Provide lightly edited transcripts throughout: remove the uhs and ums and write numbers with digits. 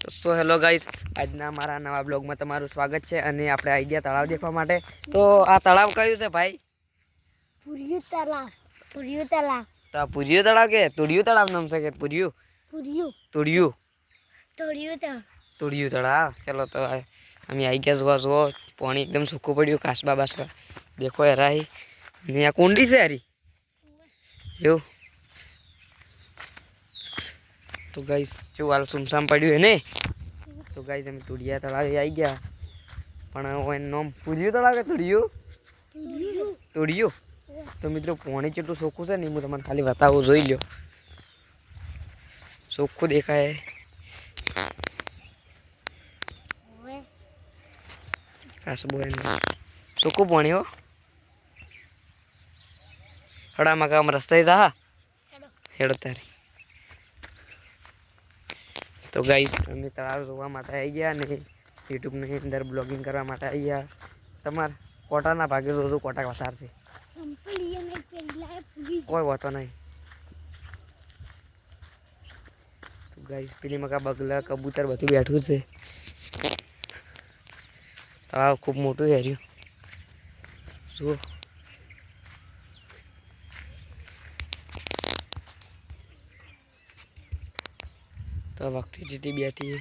So hello guys, આજના મારા નવા બ્લોગમાં તમારું સ્વાગત છે અને આપણે આવી ગયા તળાવ દેખવા માટે. તો આ તળાવ કયું છે ભાઈ? પુરિયું તળાવ. પુરિયું તળાવ. તો આ પુરિયું તળાવ કે તુડિયું તળાવ નામ છે કે પુરિયું? પુરિયું. તુડિયું. તુડિયું તળાવ. તુડિયું તળાવ. ચલો તો અમે આવી ગયા. જુઓ પાણી એકદમ સૂકું પડ્યું. કાસબા બાસબા દેખો હરાઈ. અને આ કુંડી છે હરી એવું. તો ગાઈસ જો હાલ સુમસામ પડ્યું હે ને. તો ગાઈસ અમે તુડિયા તળાવે આવી ગયા, પણ એનું નામ પુરિયું તળાવ કે તુડિયું? તુડિયું. તો મિત્રો પાણી કેટલું ચોખ્ખું છે ને હું તમને ખાલી બતાવું, જોઈ લો. ચોખ્ખું દેખાય. કાસબો ચોખ્ખું પાણી હો. હડામાં કામ રસ્તા હતા હેડો તારી. તો ગાઈસ અમે તળાવ જોવા માટે આવી ગયા અને યુટ્યુબની અંદર બ્લોગિંગ કરવા માટે આવી ગયા. તમારે કોટાના ભાગે જોજો, કોટા વધારે છે, કોઈ વાતો નહીં. તો ગાઈસ પેલી મકા બગલા કબૂતર બધું બેઠું છે. તળાવ ખૂબ મોટું છે રહ્યું જુઓ. તો વખતે જીતી બેઠી.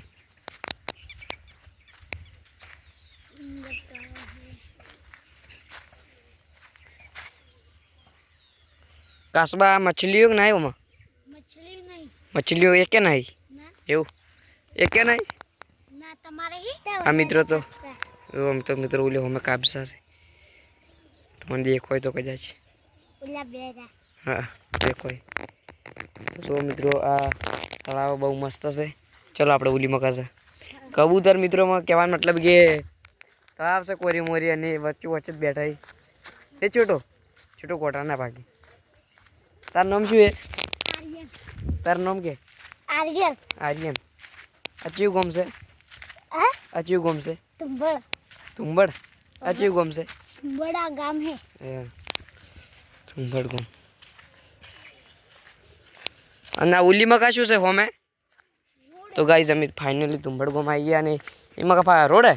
કાસબા મछलियों કે નહીં? ઓમાં મछलियों એકે નહીં એવું? એકે નહીં. આ મિત્રો તો મિત્રો ઓલે અમે કાબસા છે. તમને દેખો હોય તો કદાચ. હા દેખો. તો મિત્રો આ તળાવ બહુ મસ્ત છે. ચલો આપણે ઓલી મકા કબૂતર મિત્રોમાં કહેવાનો મતલબ કે તળાવ છે કોરી મોરી અને વચ્ચે વચ્ચે જ બેઠા એ છોટો કોટાના ભાગે. તાર નામ શું એ? તારું નામ કે? આર્યન. આર્યન. અચીવ ગમશે? અચીવ ગમશે? તુંબડ. અચીવ ગમશે? બડા ગામ હે. તુંબડ ગામ. અને આ ઉલી મકા શું છે હોમે? તો ગાઈઝ અમે ફાઇનલી તુંબડ ગામ આવી ગયા અને એમાં કપા રોડ હે.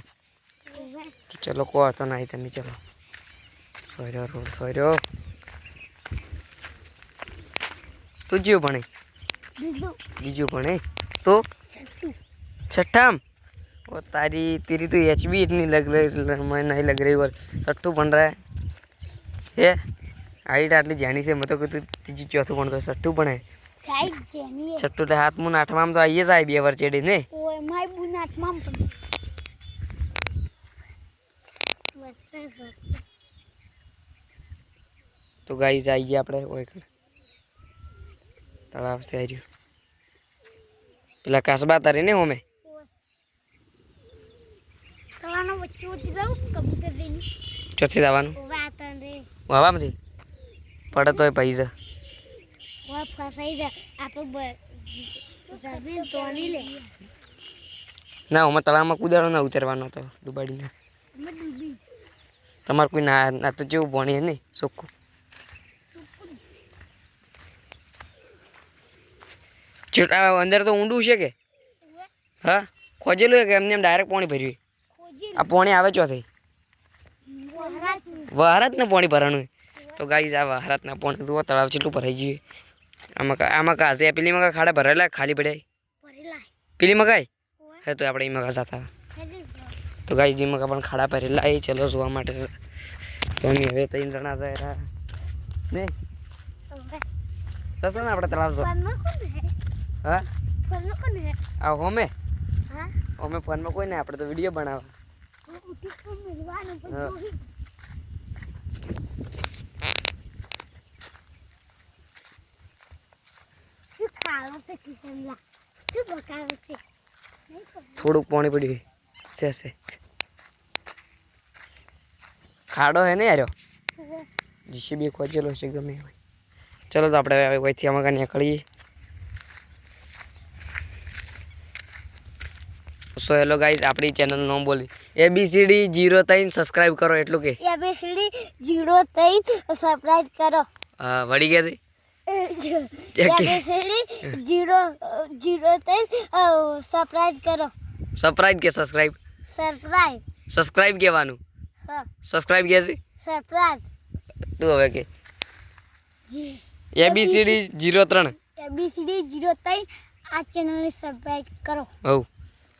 ચલો કહો તો નહીં તમે. ચલો સોર્યો રોડ સોર્યો. તું જીવ ભણે? બીજું ભણે તો छठा वो तेरी तो एच बी इतनी लग रही, मैं नहीं लग रही और छठू बन रहा है हाइट आटली जानी से मैं तो तू तीजी चौथું પણ छठू बने. छठू એટલે હાથમું આઠમામ તો આવીએ જાય 2 વાર ચેડી ને. ઓય માય બુન આઠમામ પણ. તો ગાઈસ આવી ગયા આપણે ઓય તળાવ છે આવ્યું. પેલા કાસબા તારે ને હોમે તળાવનો વચ્ચે વચ્ચે જાવ કબૂતર લઈને. ચોથી જવાનું વાતન રે હવામાંથી પડે તોય પૈસા વા ફસાઈ જા આપણે જમીન તોડી લે. ના હોમે તળાવમાં કૂદાડો ના ઉતરવાનો હતો ડૂબાડીને. તમારે કોઈ ના તો જેવું ભણી નહીં ચોખ્ખું. અંદર તો ઊંડું છે કે? હા ખોજેલું છે કે એમને એમ ડાયરેક્ટ પાણી ભર્યું? આ પાણી આવે ચોથી વહારાતને પાણી ભરાનું. તો ગાઈસ આ વહારાતના પાણી જુઓ તળાવ કેટલું ભરાઈ ગયું. આમાં કા છે? પેલી મકા ખાડા ભરેલા ખાલી પડ્યા? પેલી મકાઈ હે તો આપણે એ મકા જતા. તો ગાઈસ જે મકા પણ ખાડા ભરેલા એ ચલો જોવા માટે. તો અમે હવે 3 જણા જાય ને સસો ને આપણે તળાવ જો. હા આ હોમે હોમે ફોનમાં કોઈ નહીં, આપણે તો વિડીયો બનાવવા. થોડુંક પાણી પડ્યું છે ખાડો હે ને યાર. જીસીબી ખોજેલો છે ગમે હોય. ચલો તો આપણે હવે વહીથી આમાં નીકળીએ. સો હેલો ગાઈસ, આપણી ચેનલ નું નામ બોલી ABCD 03 સબસ્ક્રાઇબ કરો એટલું કે ABCD 03 સબસ્ક્રાઇબ કરો. હા વળી ગયા જીરો જીરો સબસ્ક્રાઇબ કરો. સરપ્રાઈઝ કે સબસ્ક્રાઇબ? સરપ્રાઈઝ. સબસ્ક્રાઇબ કહેવાનું. સબસ્ક્રાઇબ કે છે સરપ્રાઈઝ. તું હવે કે ABCD 03 ABCD 03 આ ચેનલને સબસ્ક્રાઇબ કરો. હવ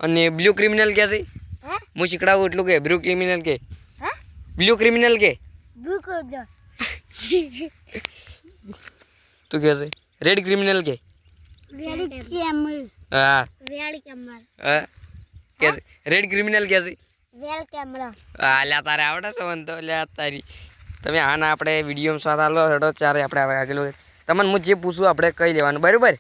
અને બ્લુ ક્રિમિનલ કે છે? હે હું શીખડાવું એટલું કે બ્લુ ક્રિમિનલ કે હે બ્લુ ક્રિમિનલ કે બ્લુ કરજો. તું કે છે રેડ ક્રિમિનલ કે? Ready camel. હા રેડી કેમલ. હા કે રેડ ક્રિમિનલ કે છે? વેલ કેમરા. હા લ્યા તારે આવડે છે મને તો લ્યા તારી તમે આના આપણે વિડીયો સ્વાદ આલો હેડો ચારે આપણે હવે આગળ તમને હું જે પૂછું આપણે કહી લેવાનું બરાબર.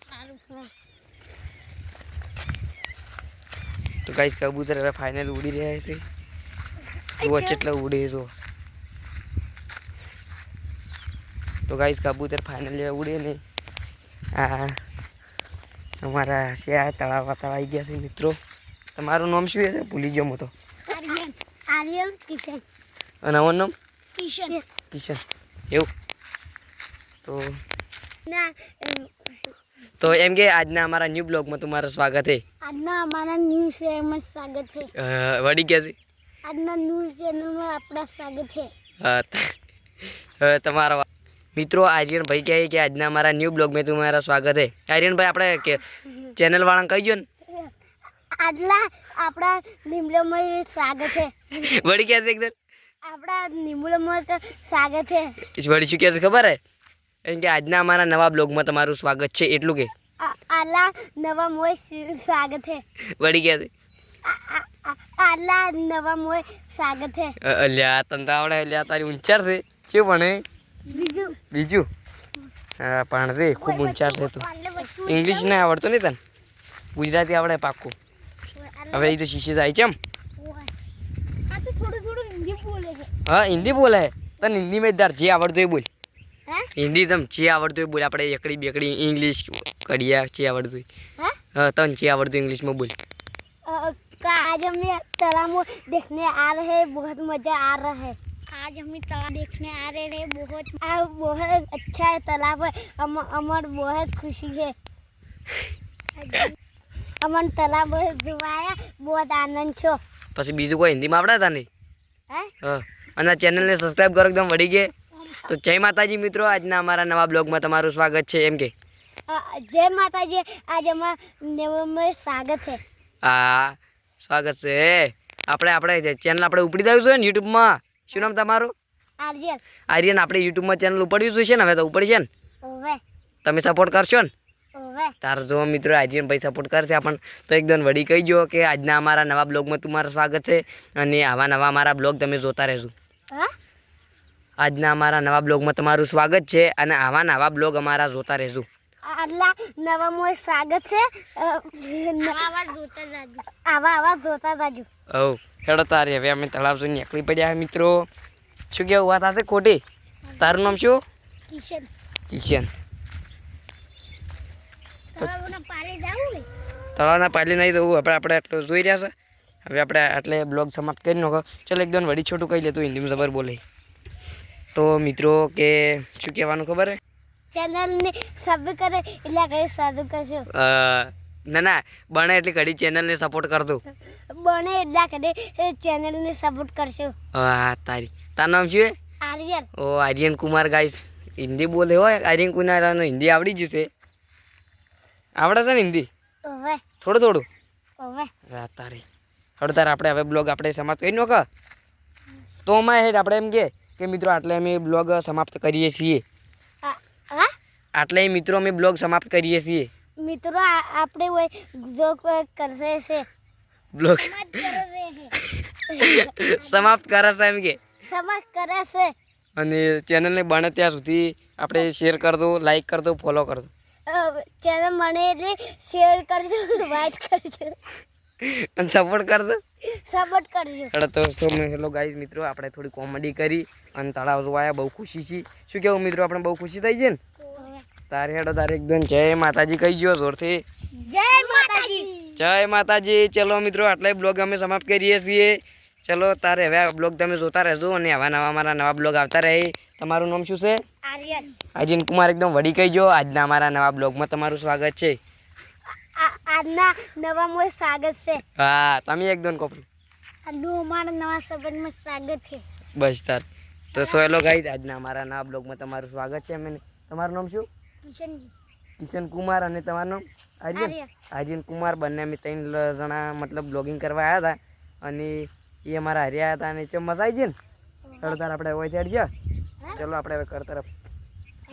તો ગાઈસ કબૂતર હવે ફાઇનલ ઉડી રહ્યા છે. જુઓ કેટલા ઉડે છે. તો ગાઈસ કબૂતર ફાઇનલ ઉડે ને આ અમારા શિયા તળાવ આવી ગયા છે મિત્રો. તમારું નામ શું છે? ભૂલી ગયો હું તો. આર્યન. આર્યન કિશન. અને અમારું નામ કિશન. કિશન એવું. તો ના તો એમ કે આજના અમારા ન્યૂ બ્લોગમાં તમારું સ્વાગત છે. આજના અમારા ન્યૂ ચેનલમાં સ્વાગત છે. વડી ગયા છે આજના ન્યૂ ચેનલમાં આપણા સ્વાગત છે. તમારા મિત્રો આર્યન ભાઈ કહે કે આજના અમારા ન્યૂ બ્લોગમાં તમારા સ્વાગત છે. આર્યન ભાઈ આપણે કે ચેનલ વાળાને કહી દો ને. આજલા આપણા નિમલમાં સ્વાગત છે. વડી ગયા છે એકદમ આપણા નિમલમાં સ્વાગત છે. વડી શું કહે છે ખબર હે? એમ કે આજના અમારા નવા બ્લોગમાં તમારું સ્વાગત છે એટલું કે આલા નવા મોય સ્વાગત છે. વળી ગયા છે આલા નવા મોય સ્વાગત છે. લ્યા તને તો આવડે લ્યા તારી ઊંચાર છે શું ભણે? બીજું બીજું હા પણ રે ખૂબ ઊંચાર છે તું. ઇંગ્લિશ ના આવડતું નહીં તને? ગુજરાતી આવડે પાક્કું. હવે એ તો શીશી જાય છે એમ. આ તો થોડું થોડું હિન્દી બોલે છે. હા હિન્દી બોલે છે. તને હિન્દીમાં જ જે આવડતું એ બોલ. હે હિન્દી તમે જે આવડતું એ બોલ. આપણે એકડી બેકડી ઇંગ્લિશ કડિયા જે આવડતું हैं? હા તને જે આવડતું ઇંગ્લિશમાં બોલ. आज हम तालाब देखने आ रहे हैं. बहुत मजा आ रहा है. आज हम तालाब देखने आ रहे हैं. बहुत अच्छा है तालाब है. अमर बहुत खुशी है. अमन तालाब જોવાયા बहुत आनंद छो. પછી બીજું કોઈ હિન્દીમાં આવડે તને? हैं? હા અને આ ચેનલને સબસ્ક્રાઈબ કરો એકદમ વળી ગયે. તો જય માતાજી મિત્રો આજના અમારા નવા બ્લોગમાં તમારું સ્વાગત છે એમ કે जय माता जी. आज हमारा स्वागत है. હા સ્વાગત છે. આપણે ચેનલ આપણે ઉપડી દઉં છે ને યુટ્યુબમાં. શું નામ તમારું? आर्यन. આર્યન આપણે યુટ્યુબમાં ચેનલ ઉપાડ્યું છે ને હવે તો ઉપડી છે ને. ओवे તમે સપોર્ટ કરશો ને? ओवे. તારો જો મિત્રો આર્યન ભાઈ સપોર્ટ કરશે આપણને તો એકદમ વડી કહી દો કે આજના અમારા નવા બ્લોગમાં તમારું સ્વાગત છે અને આવા નવા અમારા બ્લોગ તમે જોતા રહેજો. हाँ? આજના અમારા નવા બ્લોગમાં તમારું સ્વાગત છે અને આવા નવા બ્લોગ અમારા જોતા રહેજો. આટલા નવા મોય સ્વાગત છે. આવા જોતા જાજો. હવ હેડો તારે હવે અમે તળાવ જોઈને નીકળી પડ્યા મિત્રો. શું કેવું વાત હશે ખોટી? તારું નામ શું? કિશન. કિશન. તળાવના પાલે જાવું ને. તળાવના પાલી નહીં તો આપણે આટલું જોઈ રહ્યા છે. હવે આપણે આટલે બ્લોગ સમાપ્ત કરી નાખો. ચાલો એકદમ વડી છોટું કહી લે તું હિન્દીમાં જબર બોલે. તો મિત્રો કે શું કહેવાનું ખબર હે? ચેનલને સબ કરે એટલે કઈ સાદું કરશો. ના ના બને એટલી ઘડી ચેનલને સપોર્ટ કરતો. બને એટલા કદે ચેનલને સપોર્ટ કરશો. હા તારી તારું નામ શું હે? આર્યન. ઓ આર્યન કુમાર ગાઈસ હિન્દી બોલે હોય. આર્યન કુમાર હિન્દી આવડી જશે. આવડે છે ને હિન્દી? ઓવે. થોડું. ઓવે. હા તારી હવે તારે આપણે હવે બ્લોગ આપણે સમાપ્ત કરી નાખો. તો અમારે હેડ આપણે એમ કે મિત્રો આટલે અમે બ્લોગ સમાપ્ત કરીએ છીએ. હા? આટલે મિત્રો અમે બ્લોગ સમાપ્ત કરીએ છીએ. મિત્રો આપણે હોય જો કોઈ કરશે છે. બ્લોગ સમાપ્ત કરે છે એમ કે સમાજ કરે છે. અને ચેનલને બને ત્યાં સુધી આપણે શેર કરી દો, લાઈક કરી દો, ફોલો કરી દો. ચેનલ મને એટલે શેર કરજો, વાઇટ કરજો અને સપોર્ટ કરી દો. સપોર્ટ કરજો. તો હેલો ગાઈઝ મિત્રો આપણે થોડી કોમેડી કરી અને તળાવ જોવાયા બહુ ખુશી છે. શું કેવું મિત્રો આપણે બહુ ખુશી થઈ છે ને? તારે હેડો તારે એકદમ જય માતાજી કહી ગયો જોરથી. જય માતાજી. જય માતાજી. ચલો મિત્રો આટલા બ્લોગ અમે સમાપ્ત કરીએ છીએ. ચલો તારે હવે આ બ્લોગ તમે જોતા રહેજો અને આવા નવા અમારા નવા બ્લોગ આવતા રહે. તમારું નામ શું છે? આર્યન. આર્યન કુમાર. એકદમ વડી કહીજો. આજના અમારા નવા બ્લોગમાં તમારું સ્વાગત છે. આજના નવા મોર સ્વાગત છે. હા તમે એકદમ કોપરું. આજનું અમારા નવા સંબંધમાં સ્વાગત છે. બસ તાર તો સોયલો ગાઈ આજના અમારા નવા બ્લોગમાં તમારું સ્વાગત છે. અમે તમારું નામ શું? કિશનજી. કિશન કુમાર. અને તમારું નામ? આર્યન. આર્યન કુમાર. બંને અમે 3 જણા મતલબ બ્લોગિંગ કરવા આવ્યા હતા અને એ અમારા હાર્યા હતા અને ચમ મજા આવી છે ને. હળતાર આપણે હોય છે હડજો. ચલો આપણે હવે કર તરફ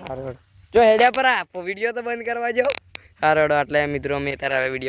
હારોડ જો હેડ્યા પર આ વિડીયો તો બંધ કરવા જાઓ. હારોડો એટલે મિત્રો અમે તારા હવે વિડીયો